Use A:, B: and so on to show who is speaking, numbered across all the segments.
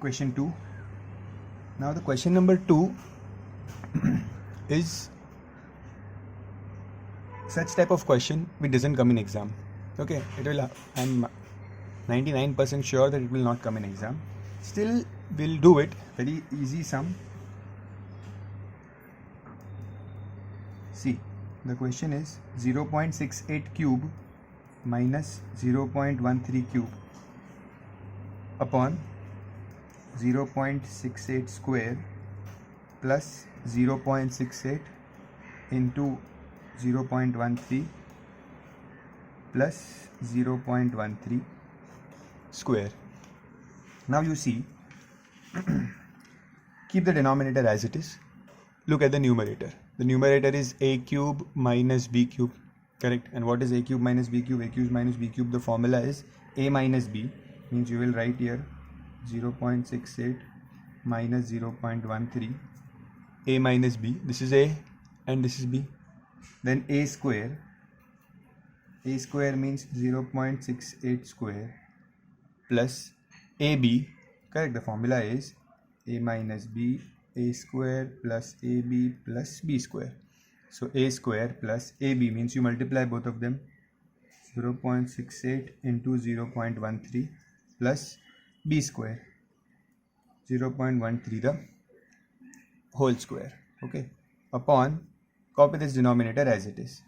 A: question 2. Now the question number 2 is such type of question which doesn't come in exam. Okay, it will. I'm 99% sure that it will not come in exam. Still, we'll do it. Very easy sum. See, the question is 0.68 cube minus 0.13 cube upon 0.68 square plus 0.68 into 0.13 plus 0.13 square. Now you see, keep the denominator as it is. Look at the numerator. The numerator is a cube minus b cube, correct? And what is a cube minus b cube? A cube minus b cube, the formula is a minus b, means you will write here 0.68 minus 0.13, a minus b, this is a and this is b. Then a square means 0.68 square plus ab, correct? The formula is a minus b, a square plus ab plus b square. So a square plus ab means you multiply both of them, 0.68 into 0.13 plus b square, 0.13 the whole square, okay, upon, copy this denominator as it is.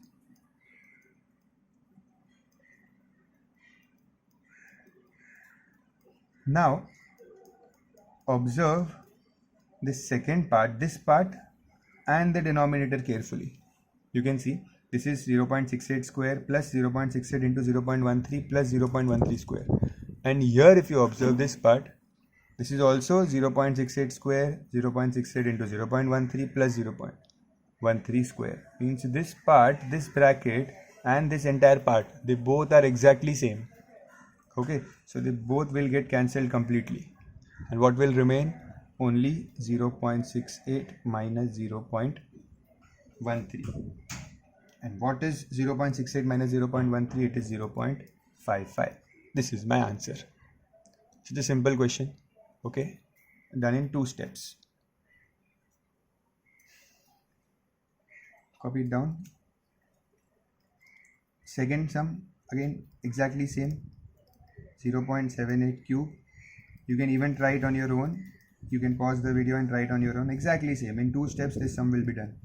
A: Now observe this second part, this part and the denominator carefully. You can see this is 0.68 square plus 0.68 into 0.13 plus 0.13 square. And here if you observe this part, this is also 0.68 square, 0.68 into 0.13 plus 0.13 square. Means this part, this bracket and this entire part, they both are exactly same. Okay, so they both will get cancelled completely. And what will remain? Only 0.68 minus 0.13. And what is 0.68 minus 0.13? It is 0.55. This is my answer. It's a simple question. Okay, done in 2 steps. Copy it down. Second sum, again exactly same, 0.78 cube. You can even try it on your own. You can pause the video and try it on your own. Exactly same. In 2 steps this sum will be done.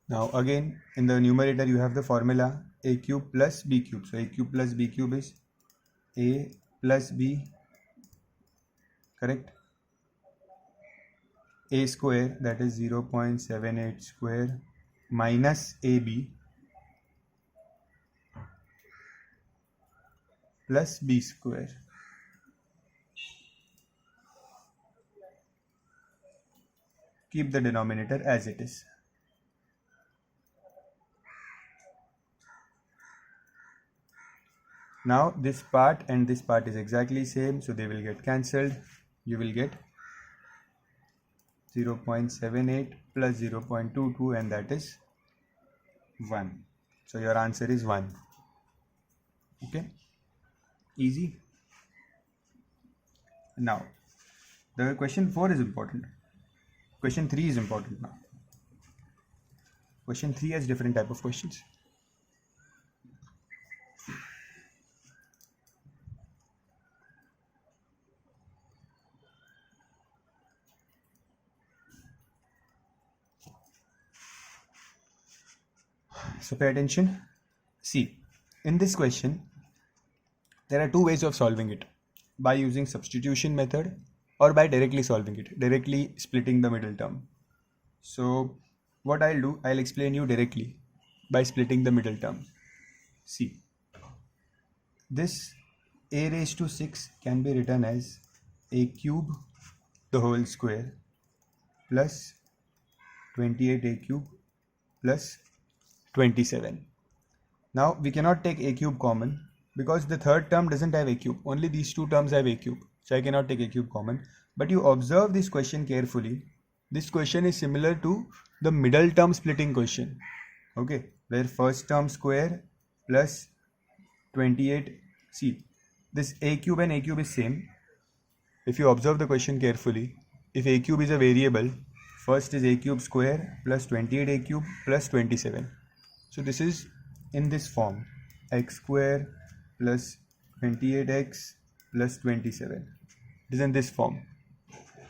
A: Now again in the numerator you have the formula a cube plus b cube. So a cube plus b cube is a plus b, correct? A square, that is 0.78 square minus ab plus b square. Keep the denominator as it is. Now this part and this part is exactly same, so they will get cancelled. You will get 0.78 plus 0.22 and that is 1. So your answer is 1. Okay, easy. Now the question 4 is important. Question 3 is important now. Question 3 has different type of questions. So pay attention. See, in this question, there are 2 ways of solving it. By using substitution method or by directly solving it, directly splitting the middle term. So what I'll do, I'll explain you directly by splitting the middle term. See, this a raised to 6 can be written as a cube the whole square plus 28a cube plus 27. Now we cannot take a cube common because the third term doesn't have a cube. Only these 2 terms have a cube. So I cannot take a cube common. But you observe this question carefully. this question is similar to the middle term splitting question, okay, where first term square plus 28. See, this a cube and a cube is same. If you observe the question carefully, if a cube is a variable, first is a cube square plus 28 a cube plus 27. So this is in this form, x square plus 28x plus 27. It is in this form.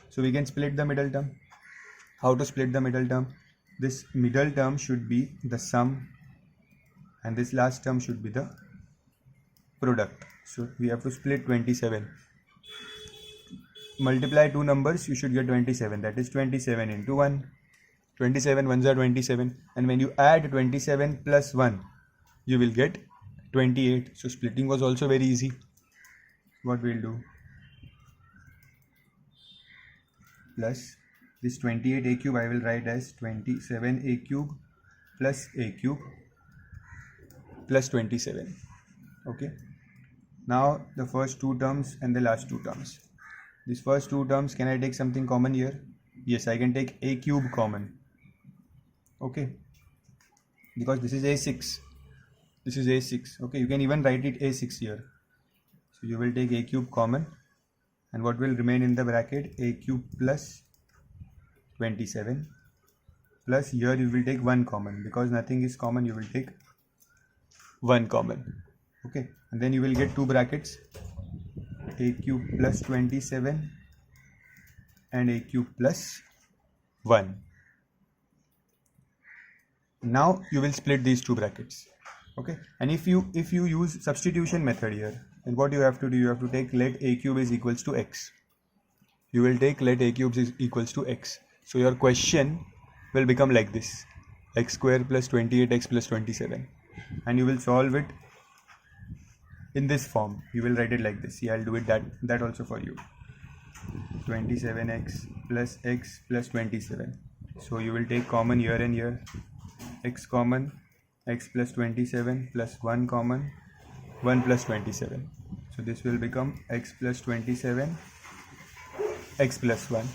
A: So we can split the middle term. How to split the middle term? This middle term should be the sum and this last term should be the product. So we have to split 27. Multiply two numbers, you should get 27. That is 27 into 1. 27 ones are 27. And when you add 27 plus 1, you will get 28. So splitting was also very easy. What we'll do? Plus this 28 a cube I will write as 27 a cube plus a cube plus 27. Okay. Now the first two terms and the last two terms. These first two terms, can I take something common here? Yes, I can take a cube common. Okay. Because this is a6. This is a6. Okay, you can even write it a6 here. So you will take a cube common. And what will remain in the bracket? A cube plus 27. Plus here you will take 1 common. Because nothing is common, you will take 1 common. Okay. And then you will get two brackets. A cube plus 27 and a cube plus 1. Now you will split these two brackets. Okay. And if you use substitution method here, then what you have to do, you have to take let a cube is equals to x. You will take let a cube is equals to x. So your question will become like this: x square plus 28x plus 27. And you will solve it in this form. You will write it like this. See, I'll do it that also for you. 27x plus x plus 27. So you will take common here and here. X common, x plus 27 plus 1 common, 1 plus 27. So this will become x plus 27, x plus 1.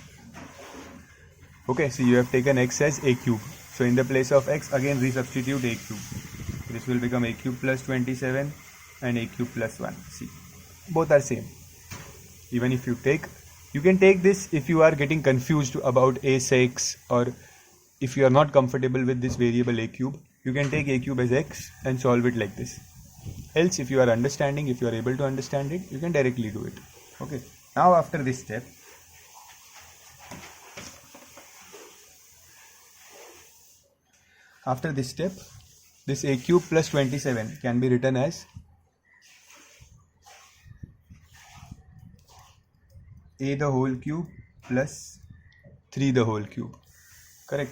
A: Okay, so you have taken x as a cube. So in the place of x, again resubstitute a cube. This will become a cube plus 27 and a cube plus 1. See, both are same. Even if you can take this if you are getting confused about a6, or if you are not comfortable with this variable a cube, you can take a cube as x and solve it like this. Else, if you are able to understand it, you can directly do it. Okay. Now after this step, this a cube plus 27 can be written as a the whole cube plus 3 the whole cube. Correct?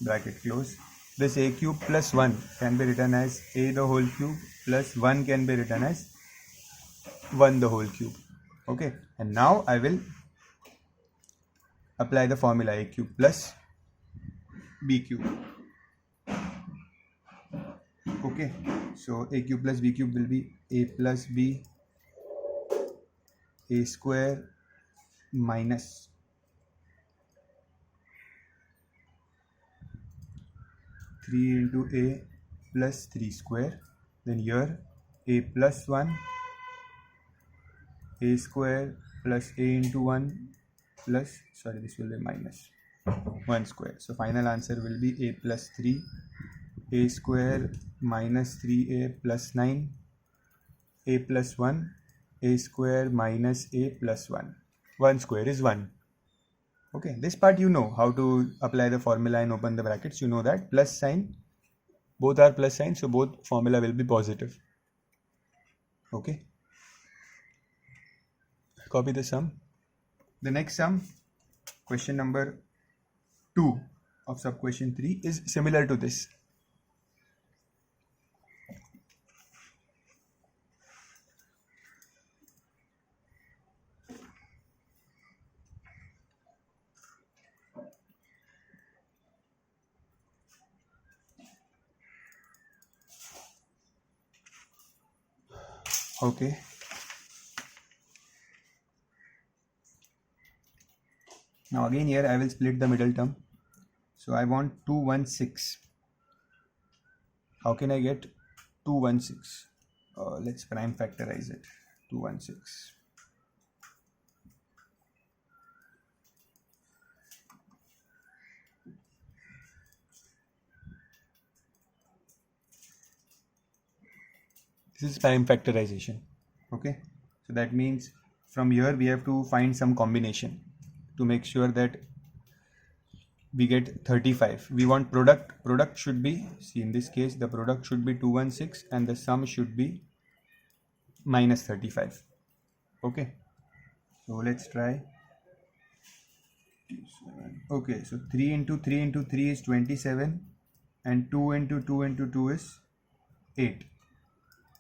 A: Bracket close. This a cube plus 1 can be written as a the whole cube plus 1 can be written as 1 the whole cube. Okay. And now I will apply the formula a cube plus b cube. Okay. So a cube plus b cube will be a plus b a square minus 3 into a plus 3 square. Then here a plus 1 a square plus a into 1 plus, sorry, this will be minus 1 square. So final answer will be a plus 3 a square minus 3a plus 9 a plus 1 a square minus a plus 1. 1 square is 1. Okay, this part you know how to apply the formula and open the brackets. You know that plus sign, both are plus sign, so both formula will be positive. Okay. Copy the sum. The next sum, question number 2 of sub question 3, is similar to this. Okay. Now again here I will split the middle term. So I want 216. How can I get 216? Let's prime factorize it. 216. This is prime factorization. Okay, so that means from here we have to find some combination to make sure that we get 35. We want product should be, see in this case the product should be 216 and the sum should be minus 35. Okay, so let's try. Okay, so 3 into 3 into 3 is 27 and 2 into 2 into 2 is 8.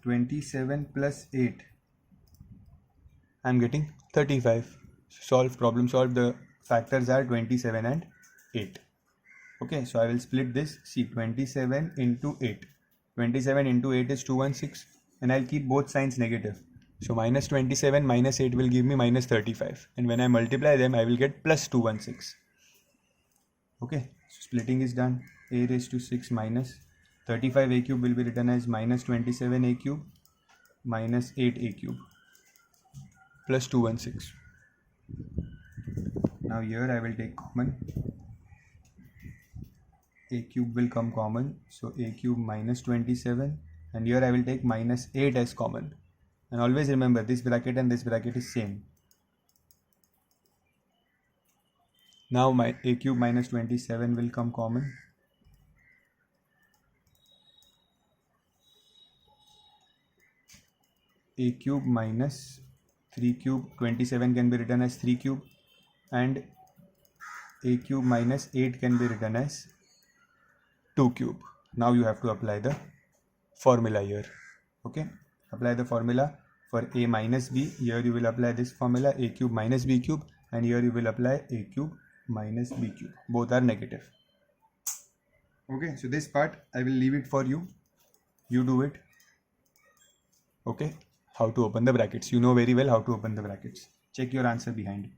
A: 27 plus 8, I'm getting 35. Solve, problem solve. The factors are 27 and 8. Okay, so I will split this. See, 27 into 8. 27 into 8 is 216 and I'll keep both signs negative. So minus 27 minus 8 will give me minus 35, and when I multiply them I will get plus 216. Okay, so splitting is done. A raised to 6 minus 35 a cube will be written as minus 27 a cube minus 8 a cube plus 216. Now here I will take common. A cube will come common, so a cube minus 27, and here I will take minus 8 as common. And always remember, this bracket and this bracket is same. Now my a cube minus 27 will come common. A cube minus 3 cube, 27 can be written as 3 cube, and a cube minus 8 can be written as 2 cube. Now you have to apply the formula here. Okay, apply the formula for a minus b. Here you will apply this formula, a cube minus b cube, and here you will apply a cube minus b cube. Both are negative. Okay, so this part I will leave it for you. You do it. Okay, how to open the brackets. You know very well how to open the brackets. Check your answer behind.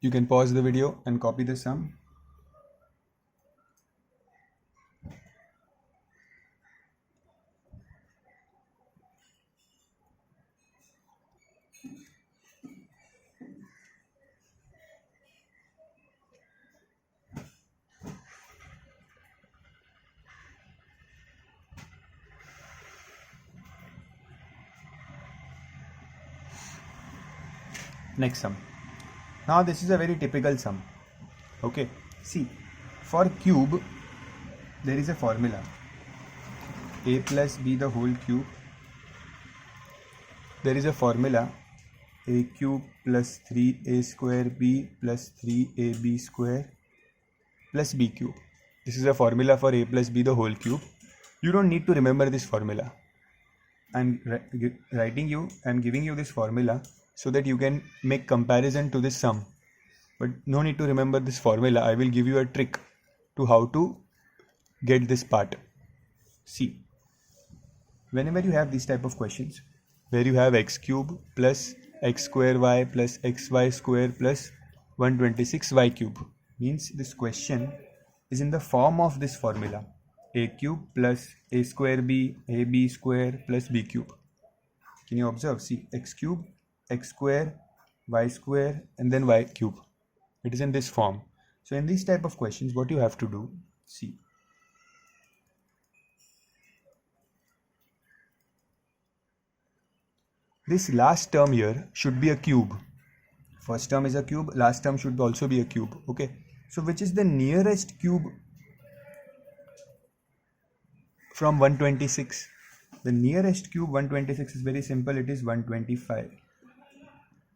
A: You can pause the video and copy the sum. Next sum. Now this is a very typical sum. Okay, see, for cube there is a formula, a plus b the whole cube. There is a formula, a cube plus 3a square b plus 3ab square plus b cube. This is a formula for a plus b the whole cube. You don't need to remember this formula. I'm giving you this formula so that you can make comparison to this sum. But no need to remember this formula. I will give you a trick to how to get this part. See, whenever you have these type of questions where you have x cube plus x square y plus xy square plus 126y cube, means this question is in the form of this formula, a cube plus a square b, ab square plus b cube. Can you observe? See, x cube, x square, y square, and then y cube. It is in this form. So in these type of questions, what you have to do, see, this last term here should be a cube. First term is a cube, last term should also be a cube. Okay, so which is the nearest cube from 126? The nearest cube 126 is very simple, it is 125.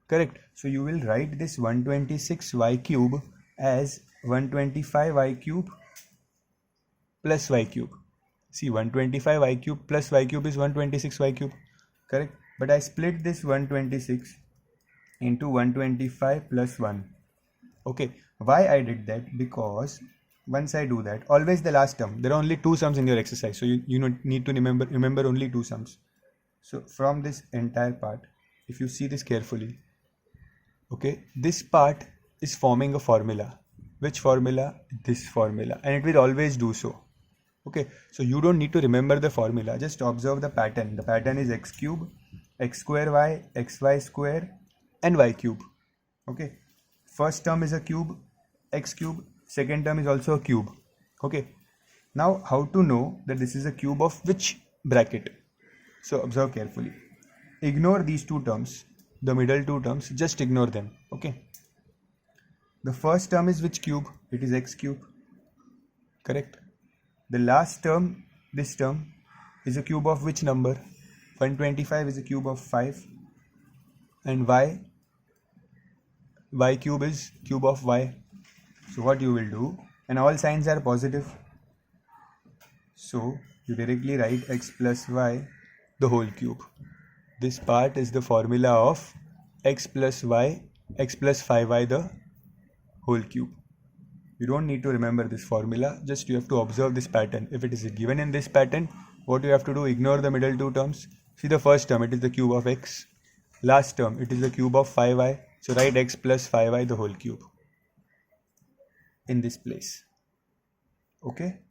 A: Correct. So you will write this 126y cube as 125y cube plus y cube. See, 125y cube plus y cube is 126y cube. Correct. But I split this 126 into 125 plus 1. Okay. Why I did that? Because once I do that, always the last term. There are only two sums in your exercise. So you need to remember only two sums. So from this entire part, if you see this carefully, Okay, this part is forming a formula. Which formula? This formula, and it will always do so. Okay, so you don't need to remember the formula, just observe the pattern. The pattern is x cube, x square y, xy square, and y cube. Okay, first term is a cube, x cube, second term is also a cube. Okay, now how to know that this is a cube of which bracket? So observe carefully. Ignore these two terms, the middle two terms, just ignore them. Okay, the first term is which cube? It is x cube, correct? The last term, this term, is a cube of which number? 125 is a cube of 5, and y cube is cube of y. So what you will do, and all signs are positive, so you directly write x plus y the whole cube. This part is the formula of x plus 5y the whole cube. You don't need to remember this formula, just you have to observe this pattern. If it is given in this pattern, what you have to do, ignore the middle two terms. See the first term, it is the cube of x. Last term, it is the cube of 5y. So write x plus 5y the whole cube in this place. Okay,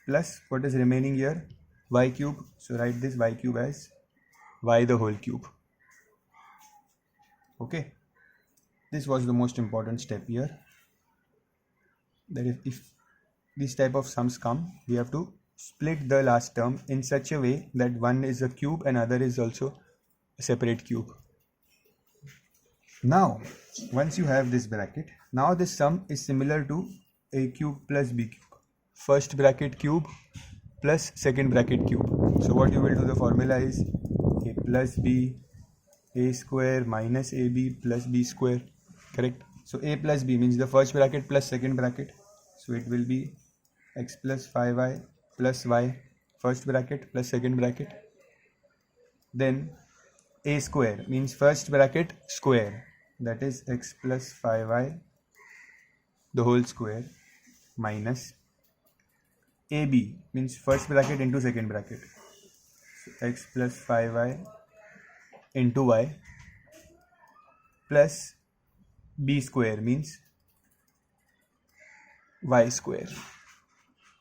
A: plus what is remaining here? Y cube. So write this y cube as y the whole cube. Okay, this was the most important step here. That if this type of sums come, we have to split the last term in such a way that one is a cube and other is also a separate cube. Now, once you have this bracket, now this sum is similar to a cube plus b cube. First bracket cube plus second bracket cube. So what you will do, the formula is a plus b, a square minus ab plus b square, correct? So a plus b means the first bracket plus second bracket. So it will be x plus 5y plus y, first bracket plus second bracket. Then a square means first bracket square, that is x plus 5y the whole square, minus ab means first bracket into second bracket. So x plus 5y into y plus b square means y square.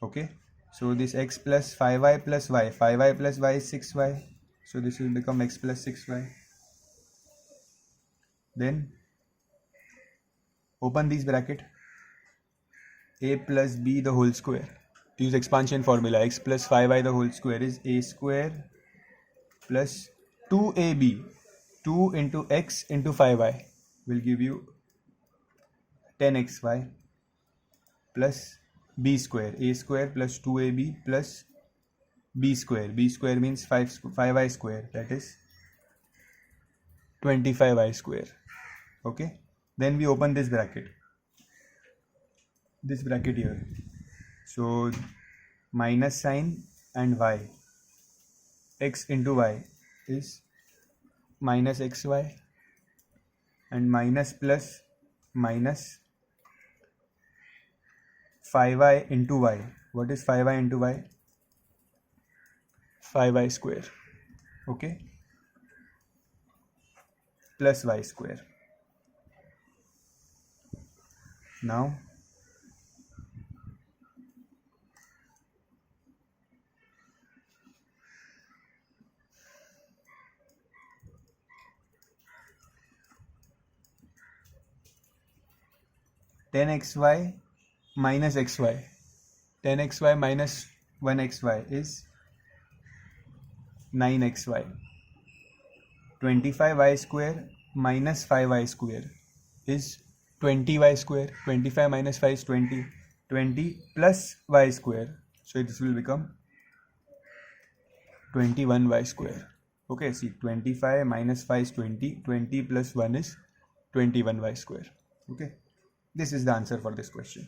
A: Okay, so this x plus 5y plus y, 5y plus y is 6y, so this will become x plus 6y. Then open this bracket, a plus b the whole square, use expansion formula, x plus 5y the whole square is a square plus 2ab, 2 into x into 5y will give you 10xy plus b square, a square plus 2ab plus b square means 5y square, that is 25y square. Okay, then we open this bracket here, so minus sign and y, x into y is minus xy, and minus plus minus 5y into y. What is 5y into y? 5y square. Okay, plus y square. Now ten xy minus xy, 10xy minus 1xy is 9xy. 25y square minus 5y square is 20y square. 25 minus 5 is 20. 20 plus y square, so this will become 21y square. Okay, see, 25 minus 5 is 20. 20 plus 1 is 21y square. Okay, this is the answer for this question.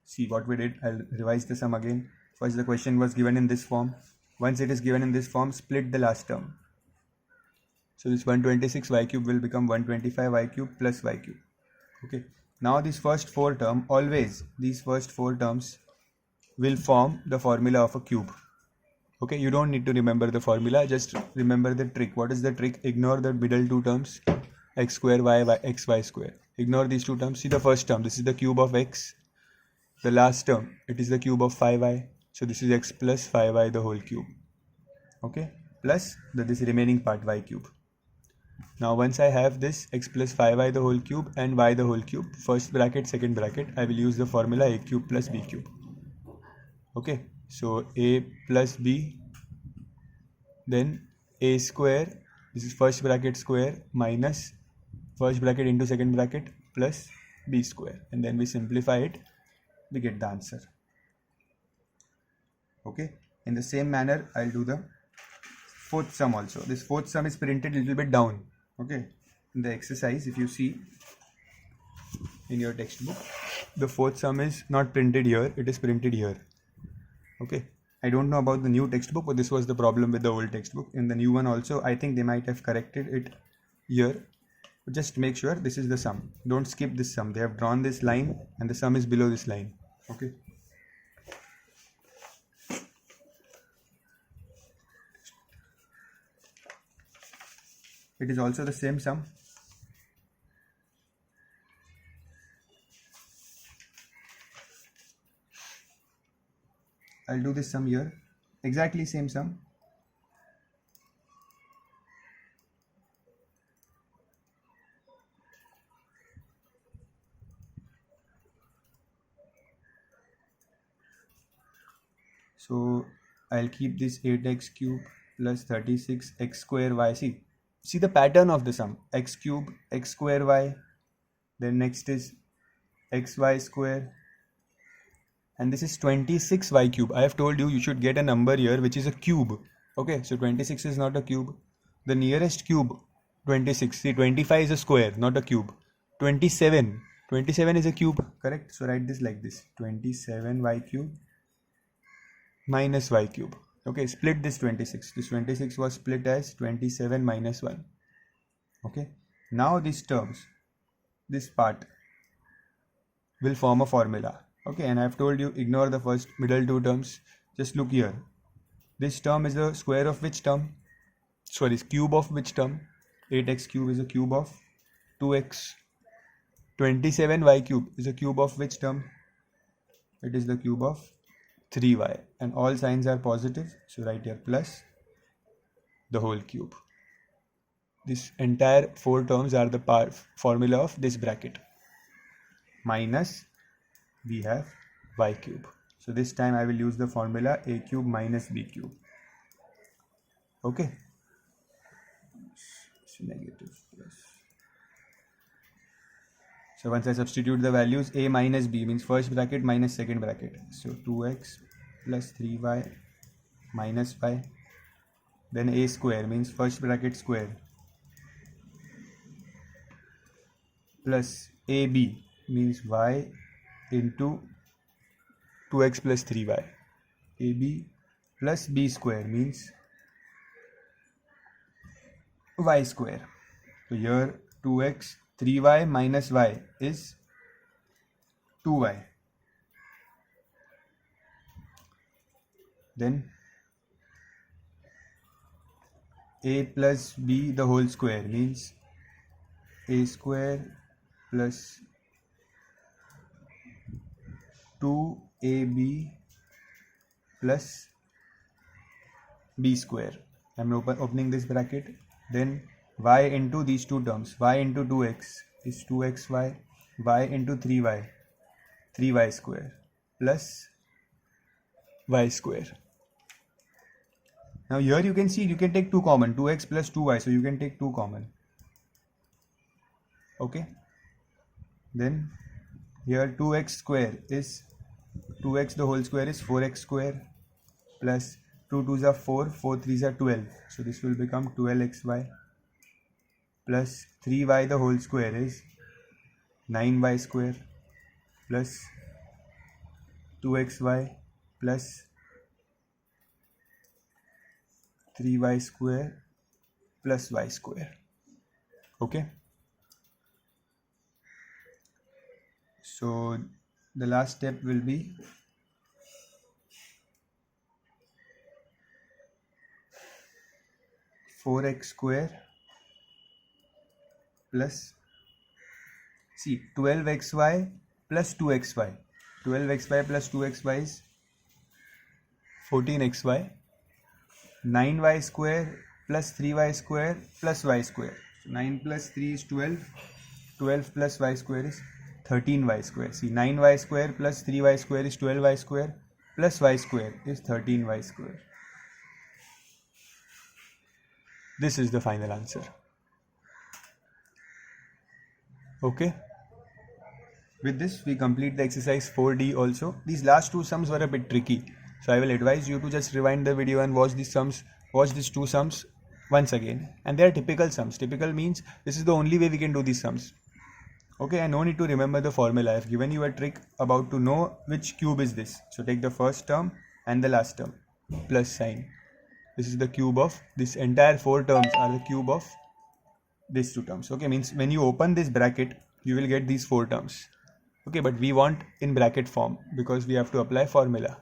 A: See what we did. I'll revise the sum again. First, the question was given in this form. Once it is given in this form, split the last term. So this 126y cube will become 125y cube plus y cube. Okay. Now these first four terms, always these first four terms will form the formula of a cube. Okay. You don't need to remember the formula. Just remember the trick. What is the trick? Ignore the middle two terms. x square y x y square. Ignore these two terms. See the first term, this is the cube of x. The last term, it is the cube of 5y. So this is x plus 5y the whole cube. Okay, plus this remaining part y cube. Now once I have this x plus 5y the whole cube and y the whole cube, first bracket, second bracket, I will use the formula a cube plus b cube. Okay, so a plus b, then a square, this is first bracket square minus first bracket into second bracket plus b square, and then we simplify it, we get the answer. Okay, in the same manner I'll do the fourth sum also. This fourth sum is printed a little bit down. Okay, in the exercise, if you see in your textbook, the fourth sum is not printed here, it is printed here. Okay, I don't know about the new textbook, but this was the problem with the old textbook. In the new one also, I think they might have corrected it here. But just make sure this is the sum. Don't skip this sum. They have drawn this line and the sum is below this line. Okay. It is also the same sum. I'll do this sum here. Exactly same sum. So I'll keep this 8x cube plus 36x square y. See the pattern of the sum. X cube, x square y. Then next is xy square. And this is 26y cube. I have told you you should get a number here which is a cube. Okay, so 26 is not a cube. The nearest cube, 26. See, 25 is a square, not a cube. 27 is a cube. Correct? So write this like this. 27y cube minus y cube. Okay, split this 26. This 26 was split as 27 minus 1. Okay, now these terms, this part will form a formula. Okay, and I have told you ignore the first middle two terms. Just look here. This term is the square of which term? Sorry, cube of which term? 8x cube is a cube of 2x. 27y cube is a cube of which term? It is the cube of 3y, and all signs are positive, so write here plus the whole cube. This entire four terms are the formula of this bracket. Minus we have y cube. So this time I will use the formula a cube minus b cube. Okay. So negative plus. So once I substitute the values, a minus b means first bracket minus second bracket. So 2x plus 3y minus y. Then a square means first bracket square plus ab means y into 2x plus 3y. ab plus b square means y square. So here 2x 3y minus y is 2y. Then a plus b the whole square means a square plus 2ab plus b square. I am opening this bracket. Then y into these two terms, y into 2x is 2xy, y into 3y, 3y square plus y square. Now here you can see you can take 2 common, 2x plus 2y, so you can take 2 common. Okay. Then here 2x square is 2x the whole square is 4x square plus 2 2s are 4, 4 3s are 12. So this will become 12xy plus 3y the whole square is 9y square plus 2xy plus 3y square plus y square. Okay. So the last step will be (4x square plus, see, 12xy plus 2xy. 12xy plus 2xy is 14xy. 9y square plus 3y square plus y square. So 9 plus 3 is 12. 12 plus y square is 13y square. See, 9y square plus 3y square is 12y square plus y square is 13y square. This is the final answer. Okay. With this, we complete the exercise 4D also. These last two sums were a bit tricky. So I will advise you to just rewind the video and watch these two sums once again. And they are typical sums. Typical means this is the only way we can do these sums. Okay, and no need to remember the formula. I have given you a trick about to know which cube is this. So take the first term and the last term, plus sign. This is the cube of, this entire 4 terms are the cube of these 2 terms. Okay, means when you open this bracket, you will get these 4 terms. Okay, but we want in bracket form because we have to apply formula.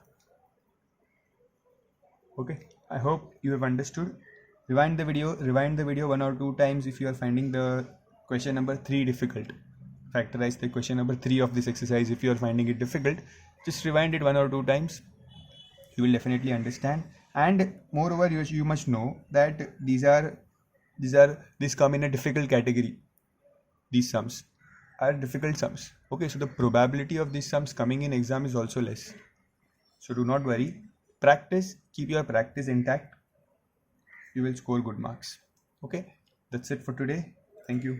A: Okay, I hope you have understood. Rewind the video 1 or 2 times if you are finding the question number 3 difficult. Factorize the question number 3 of this exercise if you are finding it difficult. Just rewind it 1 or 2 times. You will definitely understand. And moreover, you must know that these come in a difficult category. These sums are difficult sums. Okay, so the probability of these sums coming in exam is also less. So do not worry. Practice, keep your practice intact. You will score good marks. Okay, that's it for today. Thank you.